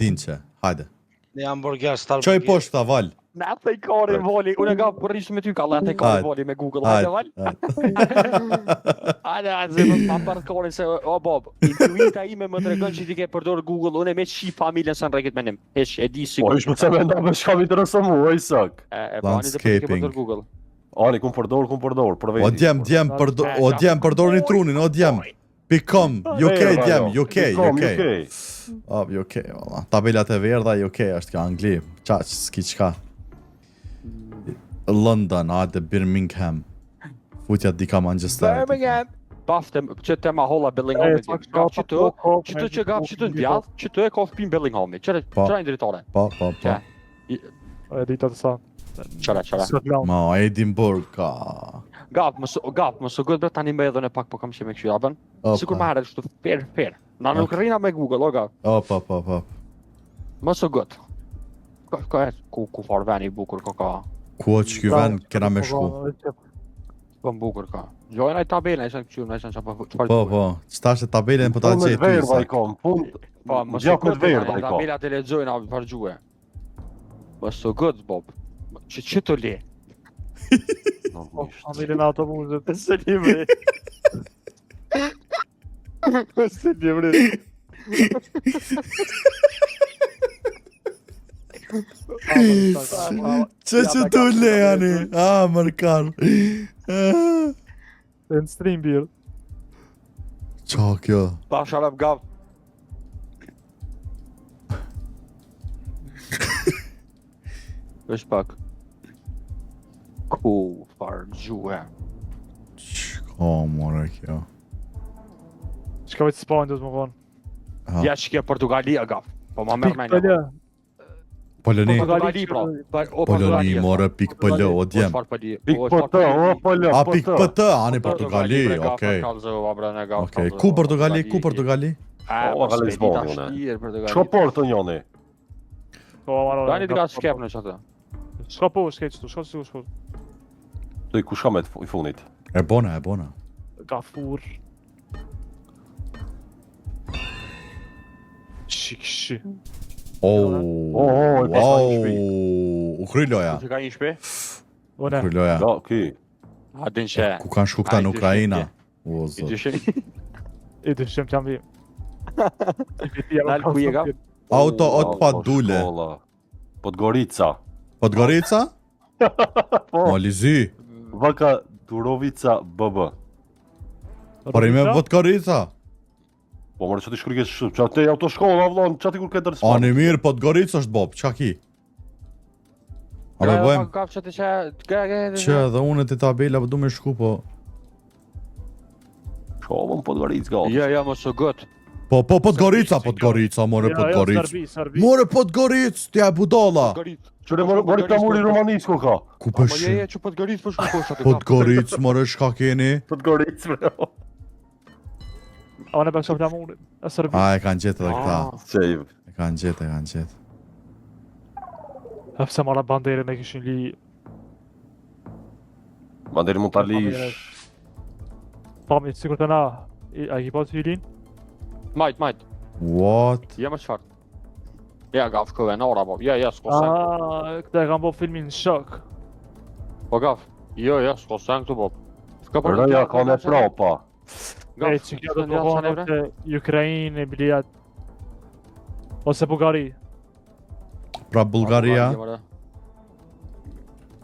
din që, hajde. Një hamburger, Starbucks. Qoj poshtë ta val. Ne atë i kari voli, unë nga përrish me ty ka le atë i kari voli me Google, hajde val. Hajde, zemë pa për kari se, o Bob, intuita ime më të regon që ti ke përdor Google, unë e me shi familjen së në reket me nim. Hesh, e di sigur. Po, ish më të me nda me shka mi të rësë mu, o Isak. Landscaping. Google. Ani, kum përdor, për veti. O djem, përdor një trunin, o djem. Pikom, UK djem, UK. UK, valla. Tabelat e verdha, UK është ka Angli. Qaq, s'ki qka. London, hajde Birmingham. Futja dika Manchester. Birmingham. Bafte, që te ma holla Bellinghamit. Gaf qëtë që gaf qëtë në bjadh, qëtë e ka fpin Bellinghamit. Qëra i dritare. Po. E dita të sa. Qëra. Ma, Edinburgh, ka. Gaf, më së gëtë bre tani me edhe në pak po kam që me këshu jaben. Sikur ma herët shtu fair. Na nuk rrina me Google, o gaf. Po. Më së gëtë. Ka e ku farë veni bukur ka. Ku që kjo ven kena me shku. Po bukur ka. Gjojnë ai tabela, ishan këqyur, në ishan që pa... Po, qëta është tabelen për ta Punë gjetë të verë vaj kom, Po, më së gjatë me të gëtë, verë vaj kom. tabela të lexojnë a përgjue. Më së gëtë, Bob. Që të le? Familjen e autobusit. Se li bre. Se li bre. Që tu le, ani? Mërkar. Në stream birë. Qa kjo? Pa sharap gav. Vesh pak. Ku farë gjue. Qka more kjo? Shka vetë spawn të më konë. Ja që kje Portugalia gav. Po ma mërë menja. Pikpëllë. Poloni. Portugali pra. Poloni, more pik pëllë, o djem. Pik për të, o pëllë, A, pik për të, ani Portugali, okej. Ku Portugali? O, ka Lisboni, une. Shko portë njoni? Dani të ka shkep në që atë. Shka po, shkej qëtu, shka sigur shko. Doj, ku shka me i funit? E bona. Gafur. Shikshi. O, u kry loja. Që ka një shpe? One. Kry loja. Da, ki. A din që... Ku kanë shku këta në Ukrajina? O, I zot. dyshin. I dyshem t'jam vi. Nalë ku je ga? Auto ot pa dule. Podgorica. Podgorica? O, lizi. Vaka Turovica BB. Por ime Podgorica. Po mërë që ti shkryke që atë e autoshkolla, vlon, që ati kur këtë rëspa. Ani mirë, Podgorica është Bob, qa ki? A me bëjmë? Kap që të që... Që dhe unë të tabela për du me shku, po... Shkovën Podgorica, gati. Ja, më së gët. Po, Podgorica, more Podgorica. More Podgorica, t'ja e budala. Qëre mori ka muri Rumanisko ka. Ku Po përshin? je që Podgorica për shku koshat. Podgorica, more shka keni? Podgorica, bre. A ne bëk shofla murin. E Serbi. A, e kanë gjetë edhe këta. Save. E kanë gjetë. Hëpse mara banderin e kishin li... Banderi mund t'a lish. Pamit, sikur të na. A i po të hylin? Majt. What? Ja më qëfar. Ja, gaf këve në ora, Bob. Ja, s'ko sen. Këta e kam bo filmin shok. Po gaf. Jo, s'ko sen këtu, Bob. Rëja ka në prapa. E që kjo do të konë të Ukrajin, Bilijat. Ose Bulgari. Pra Bulgaria?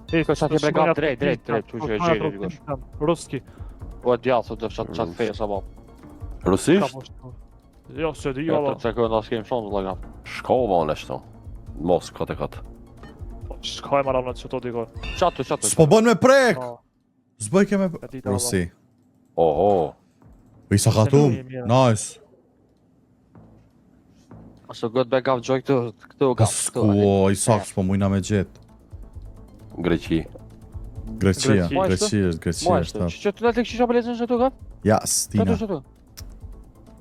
Kështë ati bre gaf drejt, që që e gjeri, gosh. Ruski. Po e djallë, të qatë fejsa, Bob. Rusisht? Jo, se di jo, Të cekë në s'kem shumë, dhe gaf. Shkova në shto. Mos, këtë. Shka e maram në që to dikor. Qatë. S'po bën me prek! S'bëj ke me... Rusi. Oho. Isa katum, nice. Aso gëtë be gaf gjoj këtu gaf. O, Isak, s'po mujna me gjetë. Greqi. Greqia është. Që të të këshisha për lecën që tu gaf? Ja, stina.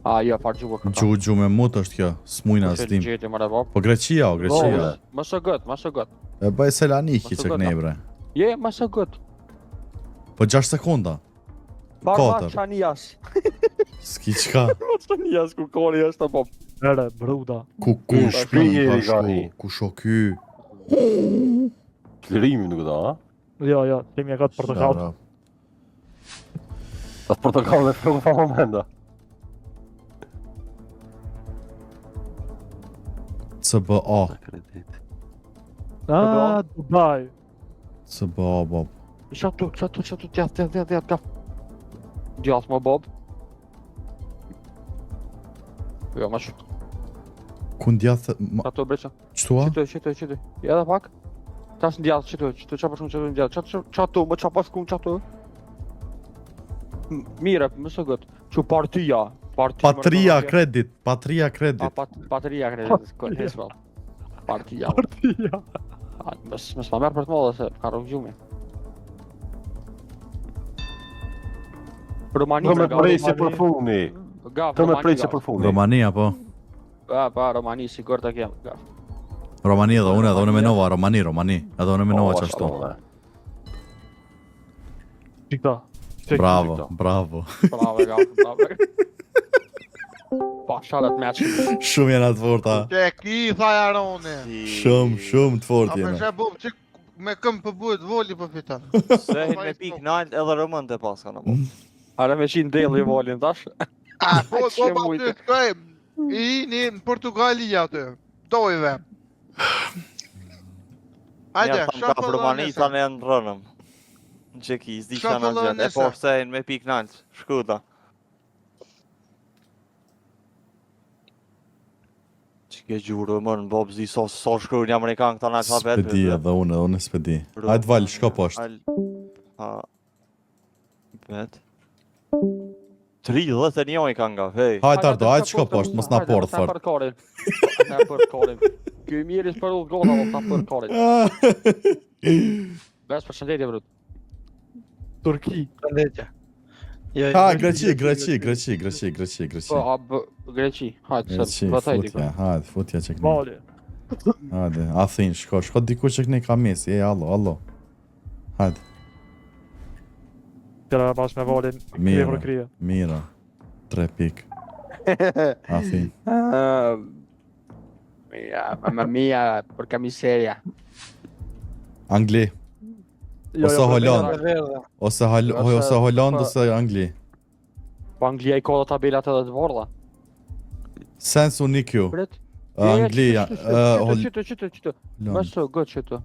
A, ja, farë gjugë këta. Gju me mut është kjo, s'mujna s'tim. Po Greqia, o Greqia. Më së gëtë. E bëj Selaniki që kënej bre. Je, më së gëtë. Po 6 sekunda. Katër. Çanias. S'ki qka. Çanias ku koni është apo. Ere, bruda. Ku Shpijeri shku, ka hi. ku sho ky? Lirimi nuk da, ha? Jo, temi e ka të portokall. Shara. Atë portokallën e frëmë pa momenta. CBA. Kredit. Ah, Dubai. CBA, bob. Çatu, djath. Djath më bob. Jo, më shumë. Ku ndjath... Çatu breça. Qëtua? Qëtu. Ja edhe pak. Tash ndjath, qëtu qa përshun qëtu ndjath. Qatu, më qa pas kun qatu. Mire, më së gëtë. Që partia. Patria kredit. Patria kredit. Patria kredit. Hesval. Partia. Partia. Mës ma merë për të modhe se ka rrugë gjumi. Romani. Të me prejse për funi. Të me prejse për funi. Romania, po. Pa, Romani, sigur të kem. Romani edhe unë menova, Romani. Edhe unë menova që ashtu. Qikta. Bravo. Bravo. Pa, shalet me që. Shumë jena të forta. Që ki, tha Jarone. Shumë të fort A për jena. shë që me këm për buhet voli për fitan. Sehin me pik nalt edhe rëmën të pas kanë po. Are me qinë deli volin tash. A, po, Që po, mujtë. të shkoj, i në Portugalia të, dojve. Ajde, Njerë thamë ka Romani, thanë e në rënëm. Në që ki, s'di që në gjithë, e po sehin me pik nalt, shkuta. Që ke gjurë më në bob zdi so shkrujnë Amerikan këta në që vetë. Spedi edhe unë spedi. Hajtë valë, shko poshtë. Vetë. 31 i kanë nga, hej. Hajtë Ardo, hajtë shko poshtë, mos na porë Na fort. për korin. Na për korin. Ky mirë për u gola, na për korin. Bes përshëndetje brut. Turki. Përndetje. Ha, Greqi. Po, Greqi. Hajtë, Greqi, vëtaj futja, hajtë, futja që këni. Mali. Hajde, Athin, shko diku që këni ka mesi, allo. Hajde, Tjera bash me valin. Krije për krije. mira. 3 pik. Athin. Mamma mia, porca miseria. Angli, Ose Holland. Verdhe. ose Holland, ose Angli. Po Anglia i ka dhe tabelat edhe të vorla. Sens unikju. Bret. Angli, Qëtë. Më së gëtë qëtë.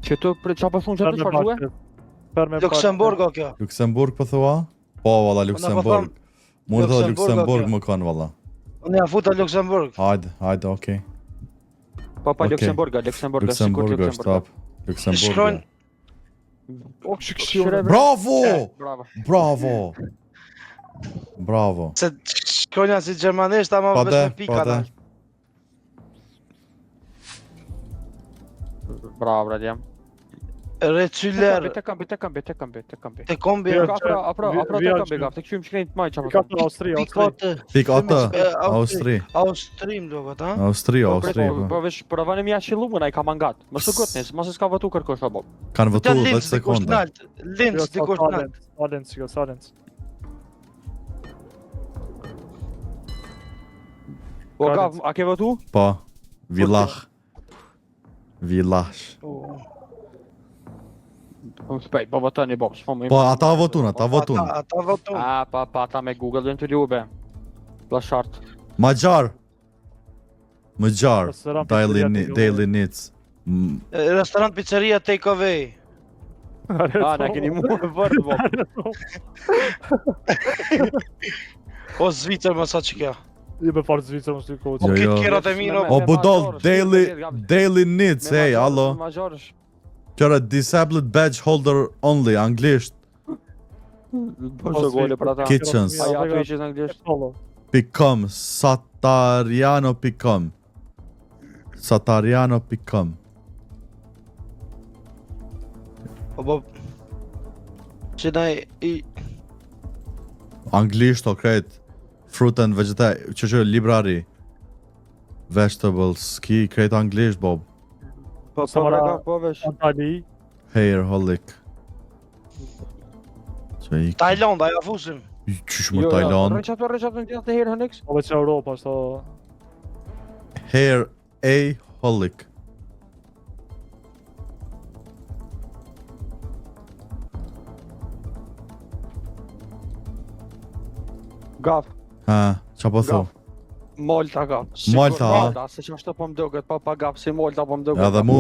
Qëtë, qa për thunë qëtë që përgjue? Luxemburgo kjo. Luxemburg për thua? Po, valla, Luxemburg. Mund të dhe Luxemburg më kanë, valla. Unë ja futa Luxemburg. Hajde, okej. Po, Okej. Luxemburga, Luxemburg është top. Luxemburg. Shkojnë- O, shkëshire. Bravo. Se shkronja si gjermanisht, ama Po vesh dhe, me pika da. Bravo, bradjam. Recyler, Te kambi. te kombi. Jo, Apra te kambi gaf, te këshim shkrejnë të majë qa Ka të Austri. Pik atë, Austri. Austrim do këtë, ha? Austri, po. Po vesh, për avanim ja qilumë në i ka mangat. Më së gotë nësë, mësë s'ka vëtu kërkosh abo. Kanë vëtu Të 10 Linz dikush sekonda. nalt. Linz dikush nalt. Salens. Po gaf, a ke vëtu? Po, Villach. Spej, po vëtën i bo, s'po më Po, ata votun. Ata votun. A, pa, ta me Google dhe në të ljube. Plashart. Majar, Restoran, pizzeria, Daily Needs. Restorant pizzeria take away. A, ne keni mu e vërë, bo. O Zvicër më sa që kja. Jo me farë Zvicër më së të kohë. Jo, Këtë jo. kjerat e miro. O budol, Daily Needs, hey, allo. Majorësh. Qëra disabled badge holder only, anglisht. Po që gole për ata. Kitchens. Aja, ato ishës në anglisht. .com, satariano.com. Satariano.com. Po, që na i... Anglisht, okej. Fruit and vegetable, që library. Vegetables, ki krejt anglisht, Bob. Po, Samara- po vesh. Antali. Hair holic. Se i Tajlanda, ja fusim. qysh më Tajland. Rëqat në tjetë herë Hënix. Po veç Europa, sto... Hair A holic. Gaf. Ha, qa po thon? Malta gaf. Malta, a? Malta, se që ashtë po më doget, pa gaf si Malta po më doget. Edhe mu,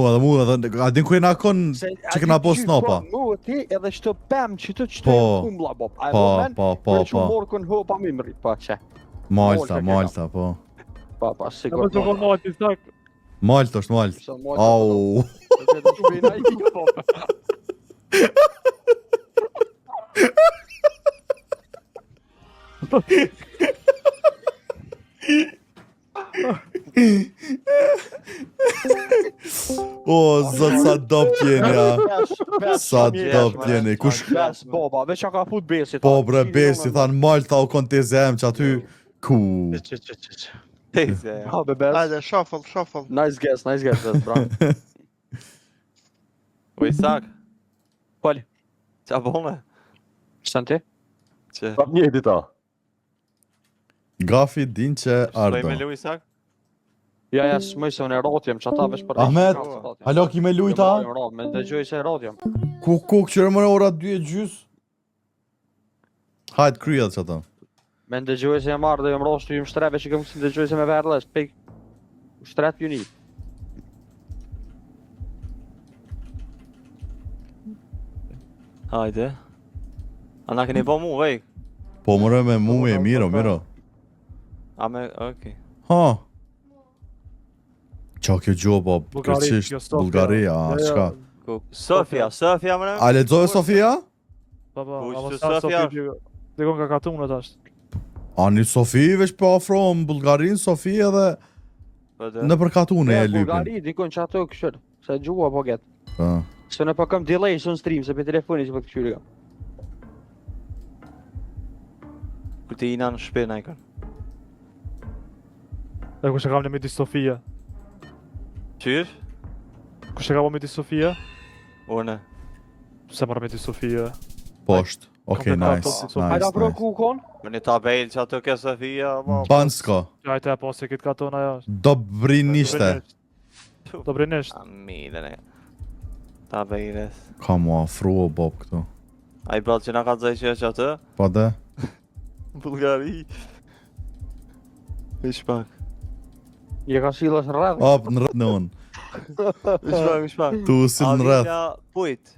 a din ku e na kon që këna po snopa? Mu ti edhe shtë pëm që të Po. kumbla bob. A e Po, moment, po, për që po. morë kënë ho pa mimri, pa që. Malta, po. Pa, Ja sigur. më të konë Malti, tak. Malta është Malta. Se Malta Au. të shpina i t'i po. O, zot sa dop jeni, ja. Sa dop jeni. Kush... Bes, boba, veç ka fut besit. Po, bre, besi, than Malta o kon të zem që aty... Ku... Tezja, ja. Ha, be bes. Hajde, shuffle. Nice guess, bes, bra. O Isak, Pali, qa bone? shtë ti? Që... Prap njëti ta. Gafi din që Shloj me ardo. lu Isak? Ja, s'mëj se unë e rotjem, që ata veç për... Ahmet, halo ki me lujta? Me ndëgjoj se e rotjem. Ku, këqyre mëre ora 2:30? Hajt kryet që ata. Me ndëgjoj se e marrë dhe jam rostu jam shtreve që këmë kësi ndëgjoj se me verles, pek... Shtret ju një. Hajde. A na keni po mu, vej? Po mëre me mu e miro. A me, okej. Ha. Qa kjo gjo, po, Bullgari, kërcisht, kjo Sofia. Bulgaria, a, qka? Sofia më A lexove Sofia? Po, po, Kush ama të sa Sofia Sofi dhe kon ka katunë të ashtë. Ani Sofi veç po afrohem Bulgarin, Sofi edhe në përkatune e lypin. Bulgari, dikon që ato këshër, se gjua po get. Po. Se në po kam delay së në stream, se për telefoni që po të këshyri kam. Ku ti ina në shpina i kanë. Dhe kush e kam në miti Sofia. Qysh? Kush e kam në miti Sofia? Une. Se marrë miti Sofia. Poshtë. Okej, Kompletar nice, top, Hajda nice, pro nice. ku kon? Më një tabel që ato ke Sofia, po. Bansko, Qajte e po se kitë katon ajo. Dobrinishte. Dobrinisht. Amine ne. Tabeles. Ka mu afru o bob këtu. A i bratë që na ka të zaj që atë? Po dhe? Bulgari. Ish pak. Je ka silës në rrëdhë. Op, në rrët në unë. Ish pak. Tu usil në rrët. Pujt.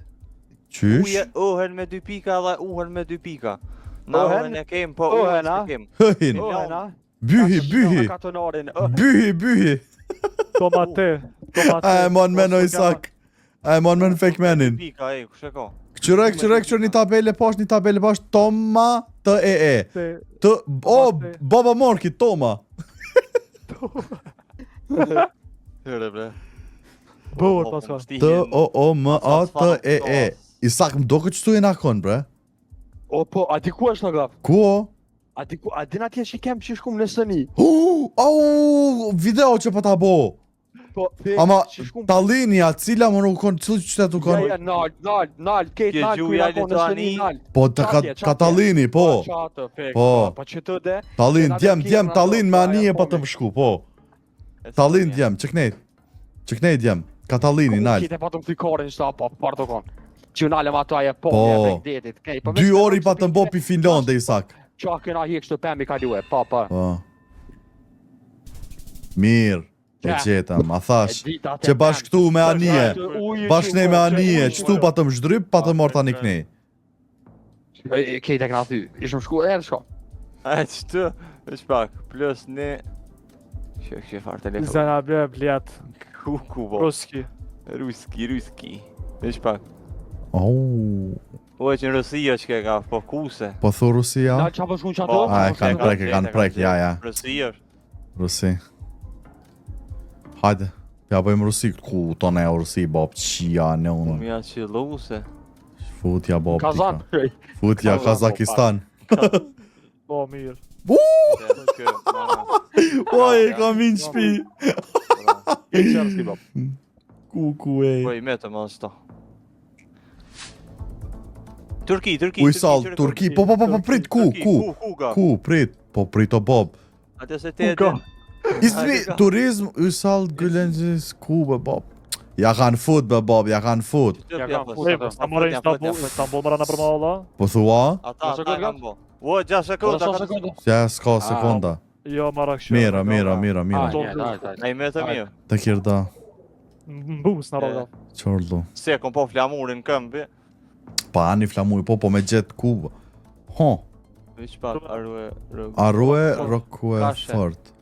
Qysh? Uhen me 2 pika dhe uhen me 2 pika. Na Uhen? uhen e kem, po Uhen, uhen a? s'e kem. Hëhin. Oh, na. Byhi. Katonarin. Byhi. Tomate. A e mon men o Isak. A e mon men fake menin. 2 pika, e, kush e ka? Këqyre një tabele poshtë, Toma, T-E-E. Të, o, baba morki, Toma. Hyre bre. Bur, Pascal. T-O-O-M-A-T-E-E. Isak, më do këtë qëtu e nakon, bre. O, po, a di ku është në graf? Ku o? A di në atje që kem që shkum në sëni? Au, video që pa ta bo. Po, Ama, që shkum... Tallinia, cila më nuk konë, cilë qytet u konë? Ja, nalt, kejt Kje nalt, gjuja kuj në sëni Lituani? nalt. Po, Qatje. ka Tallini, po. Qatë, fek, Po. po që të de. Tallin, djem, Tallin me anije pa të më shku, po. Tallin, djem, qëknej djem. Ka Tallini, nalt. Kite pa të më fikorin shta, po, parto kon. Që nalëm ato aje po, Po. e detit, kej. 2 ori pa të mbo pi Finlande, Isak. Qa këna hik shtu pemi ka duhe, po. Po. Mirë, e gjetëm, a thash. Që bashk këtu me anije. Bashk ne me anije, qëtu pa të më zhdryp, pa të mërta një knej. Kejt e këna thy, ishëm shku edhe shko. A qëtë, ish pak, plus ne... Që farë telefon. Zena bre, bljat. Ku bo. Ruski. Ruski. Ish pak. Au, O e që në Rusia që ke ka, po kuse. po thu Rusia? Na qa po shkun që ato? A, e kanë prek, ja. Rusia. Rusi. Hajde, ja bëjmë Rusi, ku tonë e Rusi, bob, qia në unë. Mja që luse. Futja, bob, Kazan. Futja, Kazakistan. Po, mirë. Oj, kam vinë shpi. Qërski, bab. Ku, e. Po i me të më nështë. Turki. Uysall, Turki. Po, prit, ku? Ku, prit. Po, prit o bob. Atë se te Ku ka? Izmi, turizm, Uysall, Gülenzis, ku, be bob. Ja kanë fut, be bob, ja kanë fut. Ja kanë fut. Sa morë Istanbul mëra në përma olla? Po thua? Ata kanë bo. Ua, 6 sekonda. Ja, s'ka sekonda. Jo, mara kështu. Mira. Ai më të mirë. Të kirda, Mbus në rroga. qorlu. Se kom po flamurin këmbi. Pa, ani flamuj, po me gjetë ku. Ho, Viç pak arue. arrue, rokue, Kashe. fort.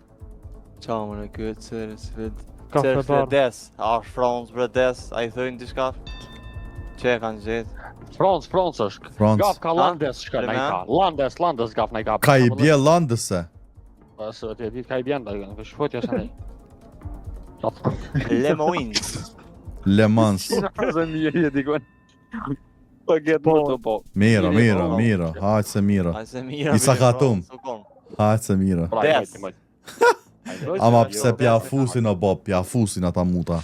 Çamën e ky Cersfeld. Kafe bar. Des, Frans Bredes, ai thonë diçka. Çe kanë gjetë. Frans është. Frans. Gaf ka Landes shka na i ka. Landes gaf na i ka. Ka i bje landëse. Pasë ti ditë ka i bjen dalë, vesh fotja sa ne. Le Moin. Le Mans. Zë mirë dikon. Po gjet më po. Mira. Hajtë se mira. Ai se mirë. I sakatum. Hajtë se mira. Des. Ama pse pja fusin o bob, pja fusin ata muta.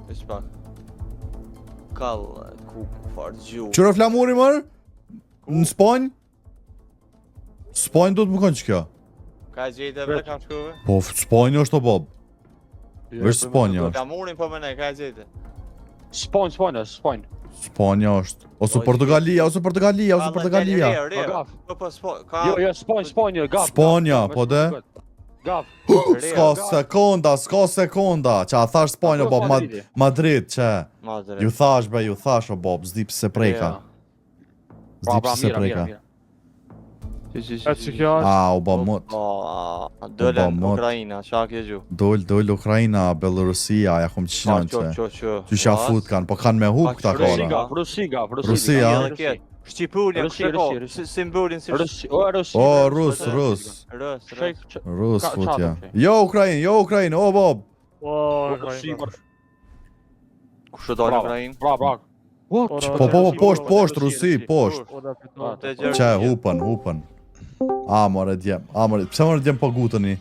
Viç pak. Kall ku fort gju. Qëro flamuri mërë? Në Spanjë? Spanjë do të më kënë që kjo? Ka gjetë vetë kam shkuve. Po, Spanjë është o bob. Është Spanja është. Flamurin po më ne ka gjetë. Spanja. Spanja është. Ose Portugalia. Po Jo, Spanja, gaf. Spanja, po de? Gaf. S'ka sekonda. Qa thash Spanja, bob, Madrid, që? Ju thash, o bob, zdi pëse preka. Zdi pëse preka. Atë që kjo është. A, u ba mot. Dole Ukraina, qa ke gju? Dol Ukraina, Belorusia, ja kom qënë që. Që sha fut kanë, po kanë me huk këta kora. Rusia. Shqipullia, simbolin si O, Rus futja. Jo Ukrainë, o bob. Kushe dole Ukrainë? Bra. Po, poshtë, Rusi, poshtë. Që, hupën. A, more djem, pse more djem po gutëni?